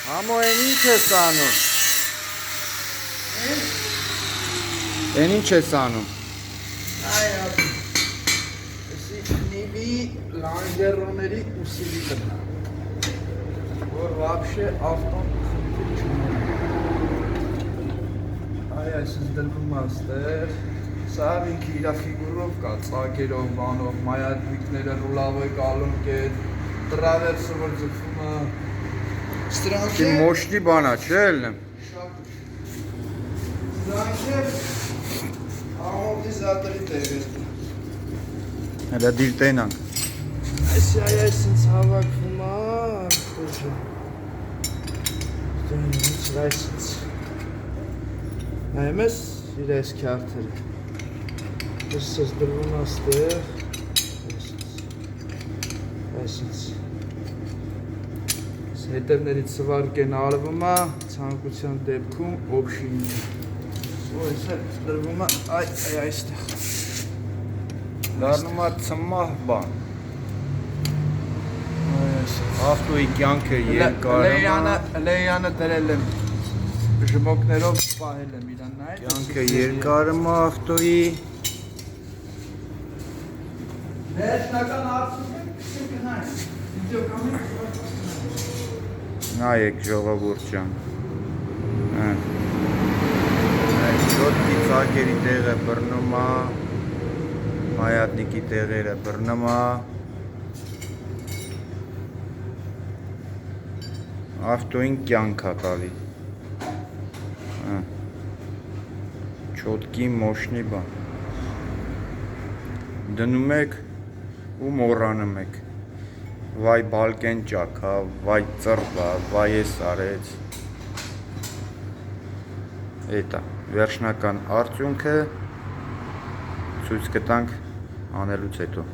Համո են ինչ ես անում։ Են ինչ ես անում։ Այո։ Էսի նիվի լանջերոների ուսիլի կնա։ Որ вообще ավտոն խնդիր չունի։ Այ այսպես դրվում է այստեղ։ Սա ինքը իր ֆիգուրով կա, ծագերով, բանով, մայատնիկները ռուլավ է կալում կետ, տրավերսը որ ձգվում է։ Դի մոշնի բանա, չէ՞ ելնեմ։ Սրանք ամորտիզատորի տեղեր։ Հələ դիր տենանք։ Այսի այսինց հավակվում է, խոժը։ Դույնից այսինց։ Նայում ես իր այս քյարթերը։ Ես դրվում աստեղ, այսինց, հետևներից սվարկ են արվում է, ցանկության դեպքում օպշինը, այս դրվում է այստեղ, Դառնում է ծմահ բան։ Ավտոյի կյանքը երկարում է։ Լեյանը դրել եմ, ժմոկներով պահել եմ իրան նայել։ Կյանքը երկարում է ավտոյի։ Վերջնական արդյունքը կնայք, վիդեոկամերա Նայեք ժողովուրդ ջան։ Շոտկի ծագերի տեղը բռնում է, մայատնիկի տեղերը բռնում է։ Ավտոյին կյանք է տալի։ Չոտկի մոշնի բան։ Դնում եք ու մոռանում եք։ Վայ բալկեն ճակա, վայ ծռվա, վայ ես արեց։ Էտա, վերջնական արդյունքը ցույց կտանք անելուց հետո։